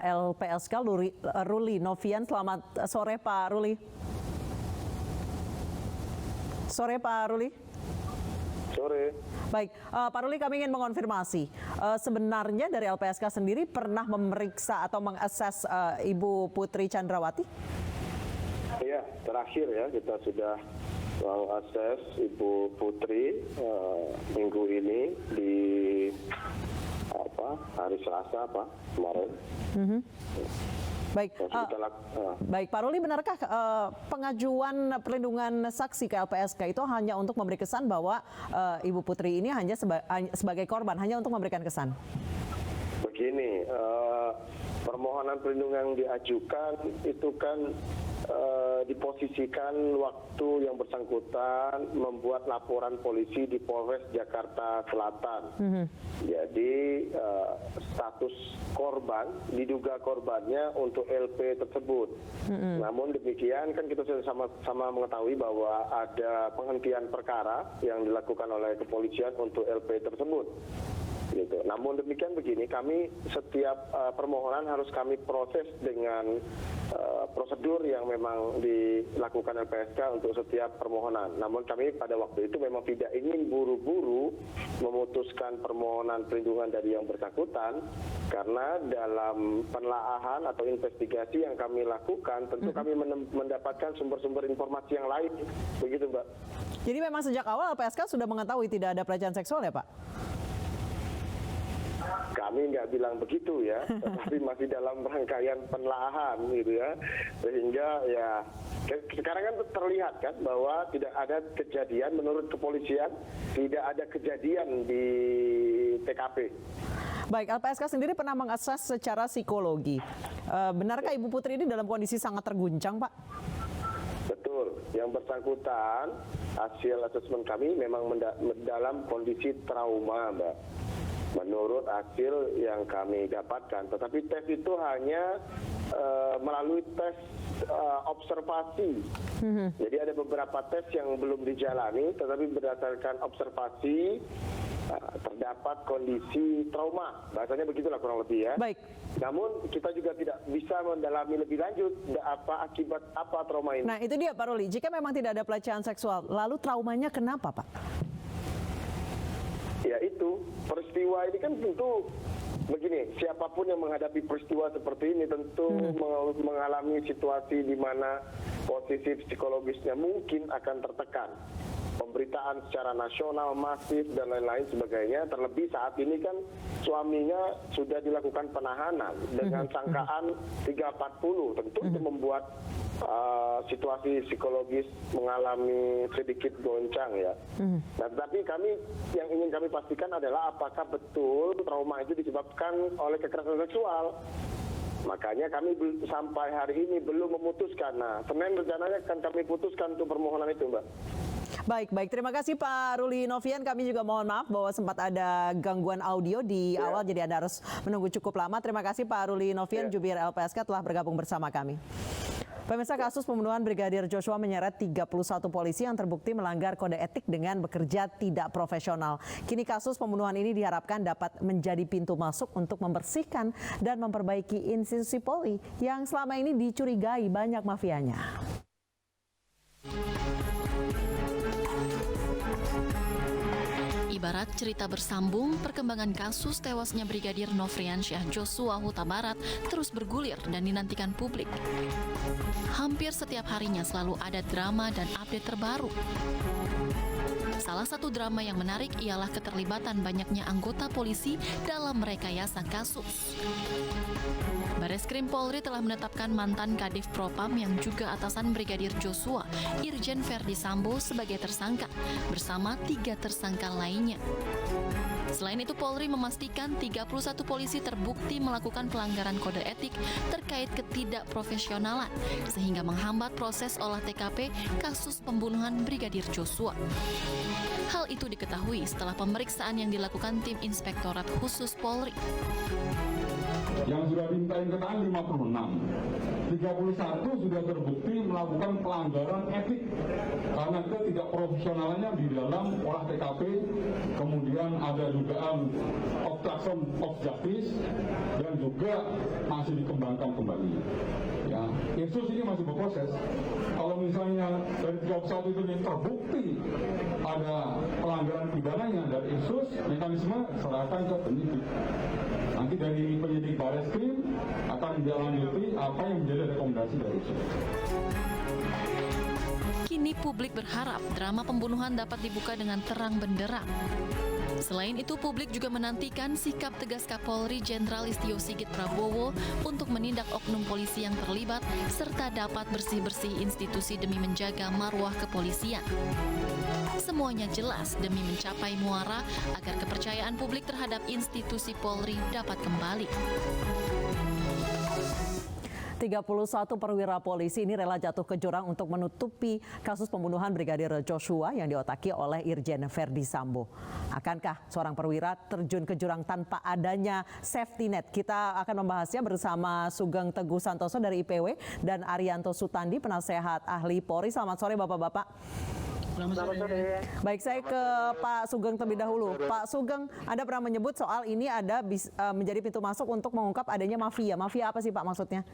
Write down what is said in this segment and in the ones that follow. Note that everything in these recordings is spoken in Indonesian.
LPSK Ruli Novian. Selamat sore Pak Ruli. Sore Pak Ruli. Sore. Baik, Pak Ruli, kami ingin mengonfirmasi. Sebenarnya dari LPSK sendiri pernah memeriksa atau mengakses Ibu Putri Chandrawati? Iya, terakhir ya kita sudah mengakses Ibu Putri minggu ini di hari Selasa kemarin. Baik, baik Pak Ruli, benarkah pengajuan perlindungan saksi ke LPSK itu hanya untuk memberi kesan bahwa Ibu Putri ini hanya sebagai korban, hanya untuk memberikan kesan? Begini, permohonan perlindungan yang diajukan itu kan diposisikan waktu yang bersangkutan membuat laporan polisi di Polres Jakarta Selatan. Jadi status korban, diduga korbannya untuk LP tersebut. Namun demikian kan kita sudah sama-sama mengetahui bahwa ada penghentian perkara yang dilakukan oleh kepolisian untuk LP tersebut. Gitu. Namun demikian begini, kami setiap permohonan harus kami proses dengan prosedur yang memang dilakukan LPSK untuk setiap permohonan. Namun kami pada waktu itu memang tidak ingin buru-buru memutuskan permohonan perlindungan dari yang bersangkutan, karena dalam penelaahan atau investigasi yang kami lakukan tentu kami mendapatkan sumber-sumber informasi yang lain. Begitu, Mbak. Jadi memang sejak awal LPSK sudah mengetahui tidak ada pelecehan seksual ya, Pak? Kami nggak bilang begitu ya, tetapi masih dalam rangkaian penelaahan gitu ya, sehingga ya sekarang kan terlihat kan bahwa tidak ada kejadian, menurut kepolisian tidak ada kejadian di TKP. Baik, LPSK sendiri pernah mengakses secara psikologi. Benarkah Ibu Putri ini dalam kondisi sangat terguncang, Pak? Betul, yang bersangkutan hasil asesmen kami memang dalam kondisi trauma, Mbak. Menurut hasil yang kami dapatkan, tetapi tes itu hanya melalui tes observasi. Jadi ada beberapa tes yang belum dijalani, tetapi berdasarkan observasi terdapat kondisi trauma, bahasanya begitulah kurang lebih ya. Baik. Namun kita juga tidak bisa mendalami lebih lanjut akibat apa trauma ini. Nah itu dia Pak Ruli, jika memang tidak ada pelecehan seksual, lalu traumanya kenapa Pak? Ya itu, peristiwa ini kan tentu begini, siapapun yang menghadapi peristiwa seperti ini tentu mengalami situasi di mana posisi psikologisnya mungkin akan tertekan. Pemberitaan secara nasional masif dan lain-lain sebagainya, terlebih saat ini kan suaminya sudah dilakukan penahanan dengan sangkaan 340, tentu itu membuat situasi psikologis mengalami sedikit goncang ya. Nah, tapi yang ingin kami pastikan adalah apakah betul trauma itu disebabkan oleh kekerasan seksual. Makanya kami sampai hari ini belum memutuskan. Nah, Senin rencananya akan kami putuskan untuk permohonan itu, Mbak. Baik, terima kasih Pak Ruli Novian. Kami juga mohon maaf bahwa sempat ada gangguan audio di awal, jadi Anda harus menunggu cukup lama. Terima kasih Pak Ruli Novian, Jubir LPSK telah bergabung bersama kami. Pemirsa, kasus pembunuhan Brigadir Joshua menyeret 31 polisi yang terbukti melanggar kode etik dengan bekerja tidak profesional. Kini kasus pembunuhan ini diharapkan dapat menjadi pintu masuk untuk membersihkan dan memperbaiki institusi Polri yang selama ini dicurigai banyak mafianya. Ibarat cerita bersambung, perkembangan kasus tewasnya Brigadir Nofriansyah Joshua Huta Barat terus bergulir dan dinantikan publik. Hampir setiap harinya selalu ada drama dan update terbaru. Salah satu drama yang menarik ialah keterlibatan banyaknya anggota polisi dalam rekayasa kasus. Bareskrim Polri telah menetapkan mantan Kadif Propam yang juga atasan Brigadir Joshua, Irjen Verdi Sambo sebagai tersangka, bersama 3 tersangka lainnya. Selain itu, Polri memastikan 31 polisi terbukti melakukan pelanggaran kode etik terkait ketidakprofesionalan, sehingga menghambat proses olah TKP kasus pembunuhan Brigadir Joshua. Hal itu diketahui setelah pemeriksaan yang dilakukan tim Inspektorat Khusus Polri. Yang sudah dimintain keterangan 56. 31 sudah terbukti melakukan pelanggaran etik karena ketidakprofesionalannya di dalam olah TKP, kemudian ada dugaan obstruction of justice dan juga masih dikembangkan kembali. Ya, Irsus ini masih berproses. Kalau misalnya dari 31 itu terbukti ada pelanggaran pidananya dari Irsus, mekanisme serahkan ke penyidik. Nanti dari penyidik Barreskrim akan menindaklanjuti apa yang menjadi rekomendasi dari Irsus. Kini publik berharap drama pembunuhan dapat dibuka dengan terang benderang. Selain itu, publik juga menantikan sikap tegas Kapolri Jenderal Listio Sigit Prabowo untuk menindak oknum polisi yang terlibat serta dapat bersih-bersih institusi demi menjaga marwah kepolisian. Semuanya jelas demi mencapai muara agar kepercayaan publik terhadap institusi Polri dapat kembali. 31 perwira polisi ini rela jatuh ke jurang untuk menutupi kasus pembunuhan Brigadir Joshua yang diotaki oleh Irjen Verdi Sambo. Akankah seorang perwira terjun ke jurang tanpa adanya safety net? Kita akan membahasnya bersama Sugeng Teguh Santoso dari IPW dan Arianto Sutandi, penasehat ahli Polri. Selamat sore Bapak-Bapak. Selamat sore. Baik, saya ke Pak Sugeng terlebih dahulu. Pak Sugeng, Anda pernah menyebut soal ini ada menjadi pintu masuk untuk mengungkap adanya mafia. Mafia apa sih Pak maksudnya?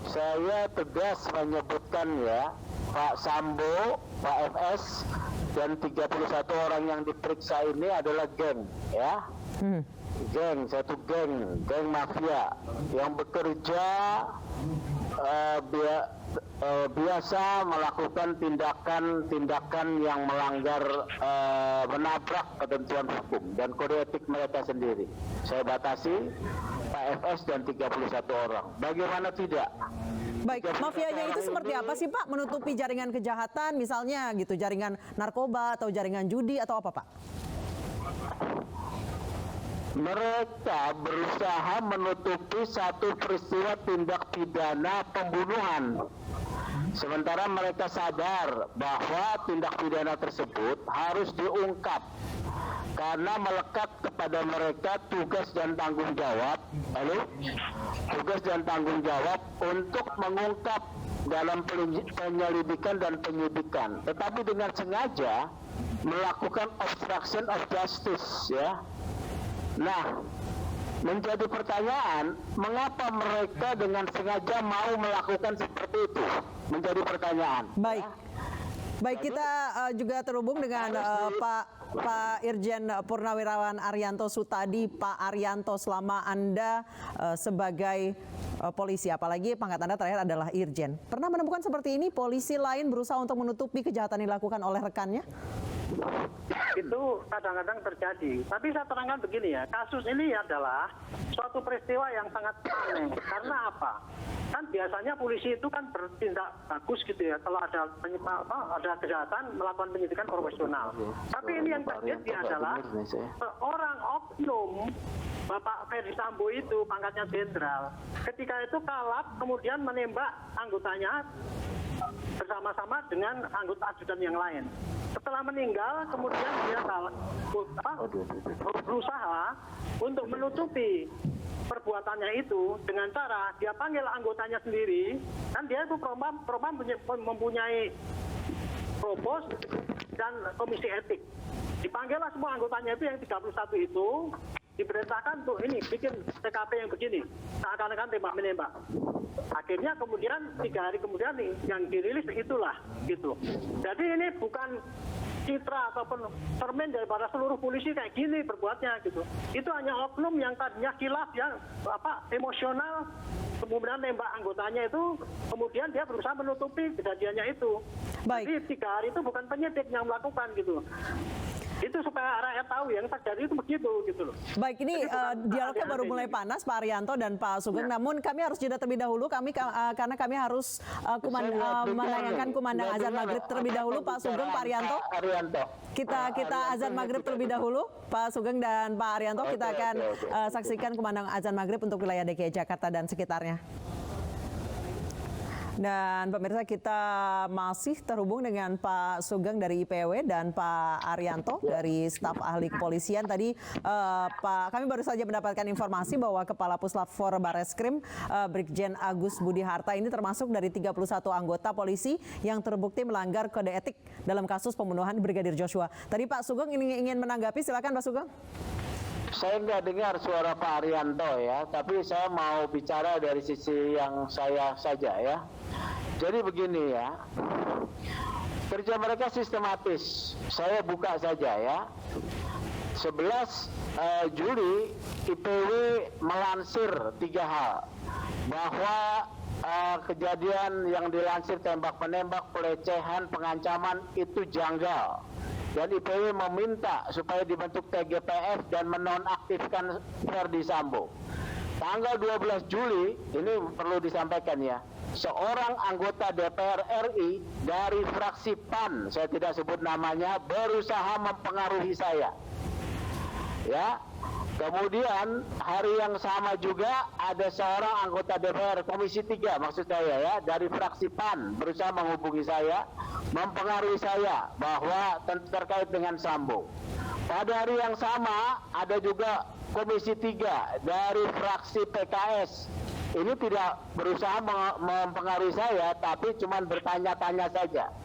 Saya tegas menyebutkan ya, Pak Sambo, Pak FS, dan 31 orang yang diperiksa ini adalah geng, ya. Geng, satu geng mafia yang bekerja biasa melakukan tindakan yang melanggar menabrak ketentuan hukum dan kode etik mereka sendiri. Saya batasi Pak FS dan 31 orang. Bagaimana tidak? Baik, mafianya itu seperti apa sih Pak? Menutupi jaringan kejahatan misalnya gitu, jaringan narkoba atau jaringan judi atau apa Pak? Mereka berusaha menutupi satu peristiwa tindak pidana pembunuhan. Sementara mereka sadar bahwa tindak pidana tersebut harus diungkap karena melekat kepada mereka tugas dan tanggung jawab, untuk mengungkap dalam penyelidikan dan penyidikan, tetapi dengan sengaja melakukan obstruction of justice, ya. Nah, menjadi pertanyaan, mengapa mereka dengan sengaja mau melakukan seperti itu? Menjadi pertanyaan. Baik. Baik, kita juga terhubung dengan Pak Irjen Purnawirawan Arianto Sutadi. Pak Arianto, selama Anda sebagai polisi, apalagi pangkat Anda terakhir adalah Irjen, pernah menemukan seperti ini polisi lain berusaha untuk menutupi kejahatan yang dilakukan oleh rekannya? Itu kadang-kadang terjadi. Tapi saya terangkan begini ya, kasus ini adalah suatu peristiwa yang sangat aneh. Karena apa? Kan biasanya polisi itu kan bertindak bagus gitu ya, kalau ada kejahatan melakukan penyidikan profesional. Tapi ini yang terjadi adalah seorang oknum Bapak Verdi Sambo itu pangkatnya jenderal. Ketika itu kalap kemudian menembak anggotanya bersama-sama dengan anggota ajudan yang lain. Setelah meninggal, kemudian dia berusaha untuk menutupi perbuatannya itu dengan cara dia panggil anggotanya sendiri, kan dia itu propam mempunyai propos dan komisi etik. Dipanggillah semua anggotanya itu yang 31 itu, diperintahkan untuk ini bikin TKP yang begini, seakan-akan tembak-menembak. Akhirnya kemudian 3 hari kemudian yang dirilis itulah gitu. Jadi ini bukan citra ataupun cermin daripada seluruh polisi kayak gini berbuatnya gitu. Itu hanya oknum yang tadinya khilaf yang emosional, kemudian nembak anggotanya itu, kemudian dia berusaha menutupi kejadiannya itu. Baik. Jadi 3 hari itu bukan penyidik yang melakukan gitu. Itu supaya rakyat tahu yang terjadi itu begitu gitu loh. Baik, ini dialognya baru mulai panas Pak Arianto dan Pak Sugeng. Ya. Namun kami harus jeda terlebih dahulu karena kami harus menayangkan kumandang azan maghrib terlebih dahulu. Pak Sugeng, Pak Arianto. Kita azan maghrib terlebih dahulu. Pak Sugeng dan Pak Arianto, kita akan saksikan kumandang azan maghrib untuk wilayah DKI Jakarta dan sekitarnya. Dan pemirsa, kita masih terhubung dengan Pak Sugeng dari IPW dan Pak Arianto dari staf ahli kepolisian. Tadi Pak, kami baru saja mendapatkan informasi bahwa Kepala Puslap 4 Bareskrim Brigjen Agus Budi Harta ini termasuk dari 31 anggota polisi yang terbukti melanggar kode etik dalam kasus pembunuhan Brigadir Joshua. Tadi Pak Sugeng ingin menanggapi, silakan Pak Sugeng. Saya nggak dengar suara Pak Arianto ya, tapi saya mau bicara dari sisi yang saya saja ya. Jadi begini ya, kerja mereka sistematis. Saya buka saja ya. 11 Juli IPW melansir 3 hal, bahwa kejadian yang dilansir tembak-menembak, pelecehan, pengancaman itu janggal. Dan IPW meminta supaya dibentuk TGPF dan menonaktifkan Ferdi Sambo. Tanggal 12 Juli, ini perlu disampaikan ya, seorang anggota DPR RI dari fraksi PAN, saya tidak sebut namanya, berusaha mempengaruhi saya. Ya. Kemudian hari yang sama juga ada seorang anggota DPR Komisi 3 maksud saya ya, dari fraksi PAN berusaha menghubungi saya, mempengaruhi saya bahwa terkait dengan Sambo. Pada hari yang sama ada juga Komisi 3 dari fraksi PKS. Ini tidak berusaha mempengaruhi saya, tapi cuma bertanya-tanya saja.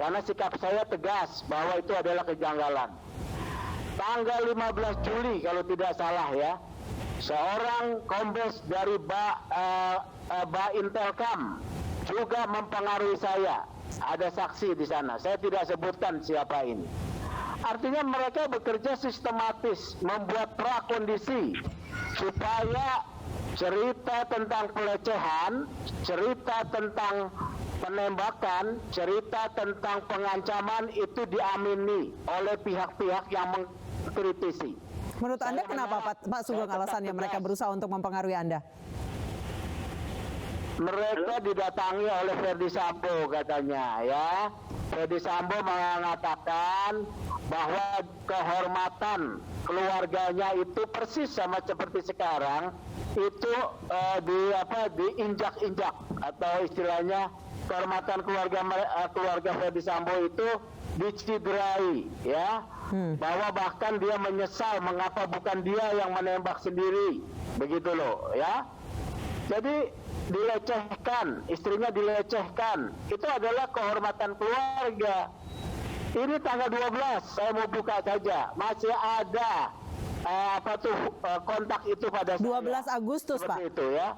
Karena sikap saya tegas bahwa itu adalah kejanggalan. Tanggal 15 Juli kalau tidak salah ya, seorang kombes dari Intelkam juga mempengaruhi saya. Ada saksi di sana, saya tidak sebutkan siapa ini. Artinya mereka bekerja sistematis, membuat prakondisi supaya cerita tentang pelecehan, cerita tentang penembakan, cerita tentang pengancaman itu diamini oleh pihak-pihak yang mengkritisi. Menurut Anda kenapa Pak Sugeng alasannya mereka berusaha untuk mempengaruhi Anda? Mereka didatangi oleh Ferdi Sambo katanya ya. Ferdi Sambo mengatakan bahwa kehormatan keluarganya itu persis sama seperti sekarang itu diinjak-injak, atau istilahnya kehormatan keluarga Ferdi Sambo itu dicederai ya. Bahwa bahkan dia menyesal mengapa bukan dia yang menembak sendiri, begitu loh ya. Jadi dilecehkan, istrinya dilecehkan, itu adalah kehormatan keluarga. Ini tanggal 12, saya mau buka saja, masih ada kontak itu pada 12 Agustus seperti Pak. Itu ya.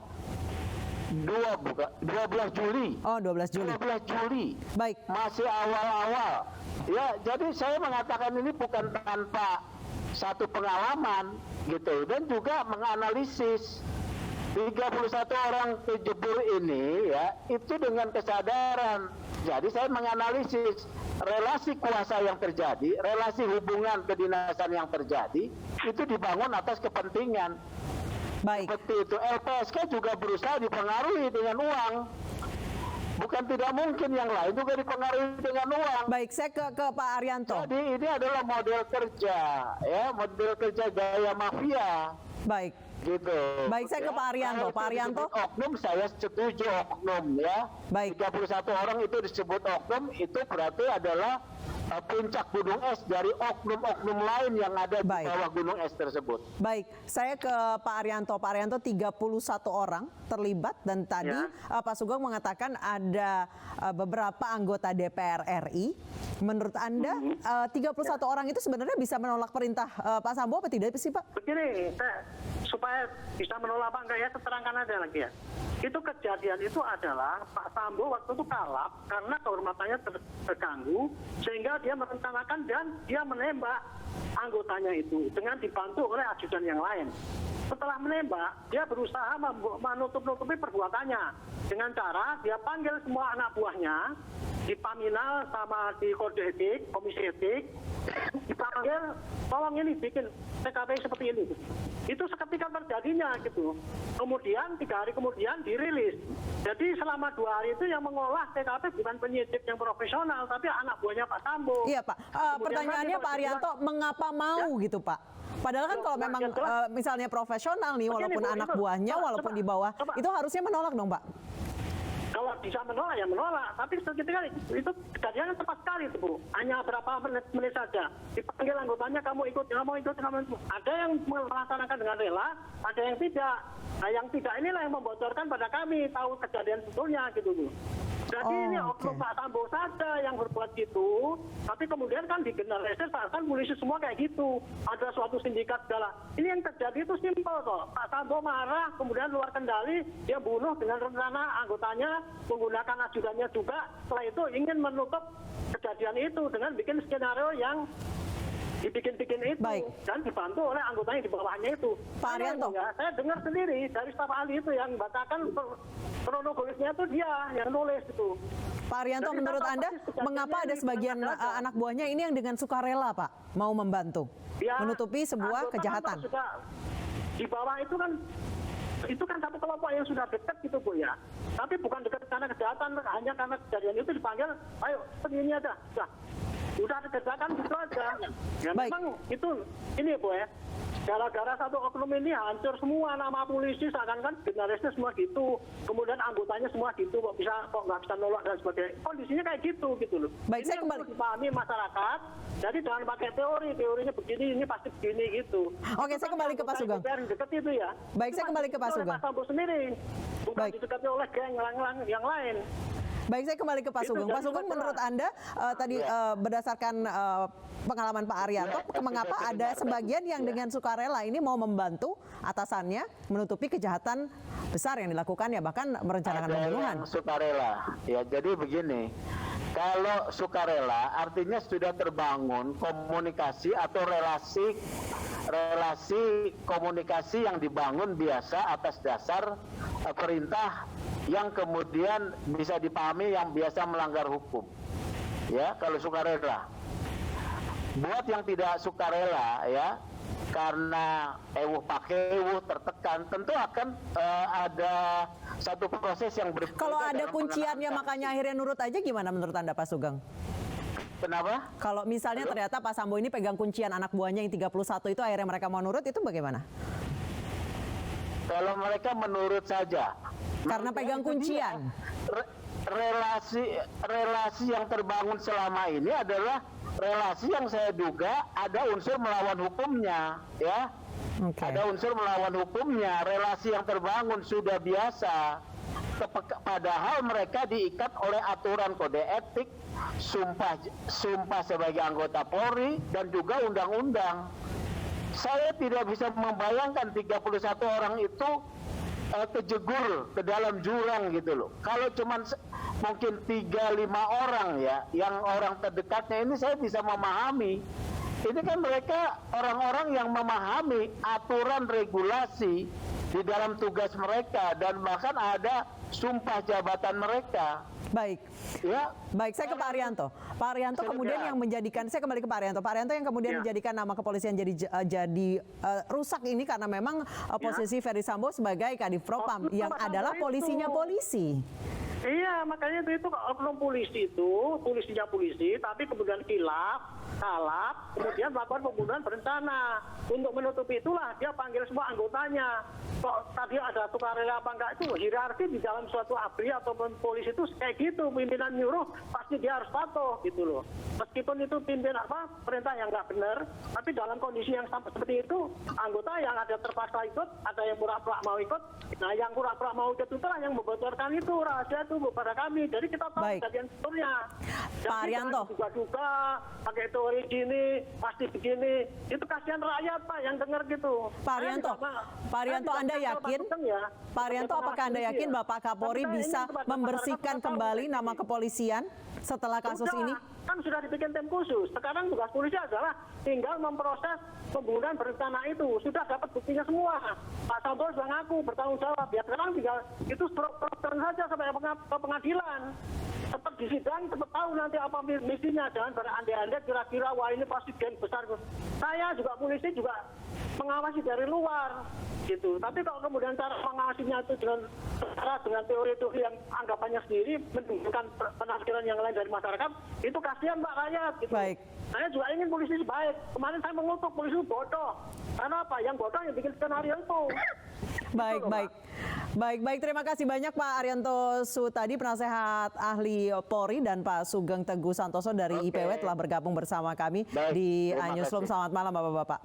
12 Juli. Oh, 12 Juli. 12 Juli. Baik. Masih awal-awal. Ya, jadi saya mengatakan ini bukan tanpa satu pengalaman gitu, dan juga menganalisis 31 orang kejebur ini ya, itu dengan kesadaran. Jadi saya menganalisis relasi kuasa yang terjadi, relasi hubungan kedinasan yang terjadi, itu dibangun atas kepentingan. Baik. Seperti itu. LPSK juga berusaha dipengaruhi dengan uang. Bukan tidak mungkin yang lain juga dipengaruhi dengan uang. Baik, saya ke Pak Arianto. Jadi ini adalah model kerja, ya, model kerja gaya mafia. Baik. Gitu. Baik, saya ke Pak Arianto. Pak Arianto. Oknum, saya setuju oknum ya. Baik. 31 orang itu disebut oknum, itu berarti adalah puncak gunung es dari oknum-oknum lain yang ada di bawah gunung es tersebut. Baik, saya ke Pak Arianto. Pak Arianto, 31 orang terlibat dan tadi Pak Sugeng mengatakan ada beberapa anggota DPR RI. Menurut Anda 31 orang itu sebenarnya bisa menolak perintah Pak Sambo apa tidak sih Pak? Begini, supaya bisa menolak apa enggak ya, terangkan aja lagi ya. Itu kejadian itu adalah Pak Sambo waktu itu kalap karena kehormatannya terganggu, sehingga dia merencanakan dan dia menembak anggotanya itu dengan dibantu oleh ajudan yang lain. Setelah menembak, dia berusaha menutup-nutupi perbuatannya dengan cara dia panggil semua anak buahnya di Paminal sama di Kode Etik, Komisi Etik, dipanggil, tolong ini bikin TKP seperti ini. Itu seketika terjadinya gitu. Kemudian 3 hari kemudian dirilis. Jadi selama 2 hari itu yang mengolah TKP bukan penyidik yang profesional, tapi anak buahnya Pak Sambo. Iya Pak. Pertanyaannya Pak Arianto, mengapa mau gitu Pak? Padahal kan kalau memang misalnya profesional nih, walaupun anak buahnya, walaupun di bawah, itu harusnya menolak dong Pak. Kalau bisa menolak ya menolak, tapi seketika itu kejadiannya cepat sekali itu Bu. Hanya berapa menit saja. Dipanggil anggotanya, kamu ikut. Ada yang melaksanakan dengan rela, ada yang tidak. Nah yang tidak inilah yang membocorkan pada kami tahu kejadian sebetulnya gitu Bu. Jadi ini oknum Pak Sambo saja yang berbuat gitu, tapi kemudian kan digeneralisir seakan polisi semua kayak gitu. Ada suatu sindikat segala. Ini yang terjadi itu simpel kok. Pak Sambo marah, kemudian luar kendali, dia bunuh dengan rencana anggotanya, menggunakan ajudannya juga. Setelah itu ingin menutup kejadian itu dengan bikin skenario yang dibikin-bikin itu. Baik. Dan dibantu oleh anggotanya di bawahnya itu. Pak Arianto. Ya, saya dengar sendiri dari staf ahli itu yang bacakan kronologisnya itu dia yang nulis itu. Pak Arianto, Jadi menurut kita Anda, persis mengapa ada kejadiannya sebagian di mana anak buahnya ini yang dengan sukarela, Pak, mau membantu Ya, menutupi sebuah anggota kejahatan? kan sudah di bawah itu kan satu kelompok yang sudah dekat gitu Bu ya. Tapi bukan dekat karena kejahatan, hanya karena kejadian itu dipanggil, ayo begini aja, sudah dikerjakan gitu aja. Ya Baik. memang itu ini Bu ya. Gara-gara satu oknum ini hancur semua nama polisi, seakan-akan generalisnya semua gitu, kemudian anggotanya semua gitu, kok nggak bisa nolak dan sebagainya. Kondisinya kayak gitu loh. Baik, Ini saya yang kembali. perlu dipahami masyarakat. Jadi jangan pakai teorinya begini, ini pasti begini gitu. Oke, saya kembali ke Pak Sugeng. Yang dekat itu ya. Baik, saya kembali ke Pak Sugeng. Pak Sambo sendiri, bukan Baik. didekati oleh geng yang lain. Baik, saya kembali ke Pak Itu Sugeng. Pak jadi Sugeng, masalah. menurut Anda tadi berdasarkan pengalaman Pak Arianto, mengapa ada sebagian yang dengan sukarela ini mau membantu atasannya menutupi kejahatan besar yang dilakukan ya, bahkan merencanakan Ada pembunuhan? yang sukarela. Ya, jadi begini. Kalau sukarela artinya sudah terbangun komunikasi atau relasi komunikasi yang dibangun biasa atas dasar perintah yang kemudian bisa dipahami yang biasa melanggar hukum. Ya, kalau sukarela. Buat yang tidak sukarela ya, karena tertekan, tentu akan ada satu proses yang berbeda. Kalau ada dalam kunciannya penanganan makanya akhirnya nurut aja, gimana menurut Anda Pak Sugeng? Kenapa? Kalau misalnya ternyata Pak Sambo ini pegang kuncian anak buahnya yang 31 itu, akhirnya mereka mau nurut, itu bagaimana? Kalau mereka menurut saja. Karena pegang kuncian. Relasi yang terbangun selama ini adalah relasi yang saya duga ada unsur melawan hukumnya, ya. Oke. Ada unsur melawan hukumnya. Relasi yang terbangun sudah biasa. Padahal mereka diikat oleh aturan kode etik, sumpah sebagai anggota Polri, dan juga undang-undang. Saya tidak bisa membayangkan 31 orang itu kejegur ke dalam jurang gitu loh. Kalau cuman mungkin 3-5 orang ya, yang orang terdekatnya ini saya bisa memahami. Ini kan mereka orang-orang yang memahami aturan regulasi di dalam tugas mereka dan bahkan ada sumpah jabatan mereka. Baik. Ya. Baik, saya ke Pak Arianto. Pak Arianto kemudian yang menjadikan, saya kembali ke Pak Arianto. Pak Arianto yang kemudian menjadikan nama kepolisian jadi rusak ini karena memang posisi Ferry Sambo sebagai Kadif Propam yang adalah polisinya polisi. Iya, makanya itu oknum polisi itu, polisinya polisi, tapi kemudian kalap, kemudian melakukan pembunuhan berencana. Untuk menutupi itulah dia panggil semua anggotanya. Kok tadi ada sukarela apa enggak, itu hierarki di dalam suatu ABRI ataupun polisi itu kayak gitu, pimpinan nyuruh pasti dia harus patuh gitu loh. Meskipun itu perintah yang nggak benar, tapi dalam kondisi yang seperti itu, anggota yang ada terpaksa ikut, ada yang pura-pura mau ikut. Nah, yang pura-pura mau ikut itulah yang membocorkan itu rahasia itu kepada kami. Jadi kita tahu kejadian sebetulnya. Pak Arianto. Juga pakai teori gini, pasti begini. Itu kasihan rakyat Pak yang dengar gitu. Pak Arianto, Anda yakin? Pak Arianto, apakah Anda yakin Bapak Kapolri bisa membersihkan kembali nama kepolisian setelah kasus ini? Kan sudah dibikin tim khusus. Sekarang tugas polisi adalah tinggal memproses pembunuhan berencana itu. Sudah dapat buktinya semua. Pak Sambo sudah ngaku bertanggung jawab. Ya sekarang tinggal itu terus saja sampai ke pengadilan. Tetap di sidang, tetap tahu nanti apa misinya. Jangan berandai-andai kira-kira wah ini pasti geng besar. Saya juga polisi juga mengawasi dari luar gitu. Tapi kalau kemudian cara mengawasinya itu dengan teori-teori yang anggapannya sendiri menimbulkan penafsiran yang lain dari masyarakat, itu kasihan Pak rakyat gitu. Baik. Saya juga ingin polisi baik. Kemarin saya mengutuk polisi bodoh. Karena apa? Yang bodoh yang bikin skenario itu. Baik, baik. Baik, terima kasih banyak Pak Arianto Sutadi, penasehat ahli Polri, dan Pak Sugeng Teguh Santoso dari IPW telah bergabung bersama kami Baik, di terima Newsroom. kasih. Selamat malam Bapak-Bapak.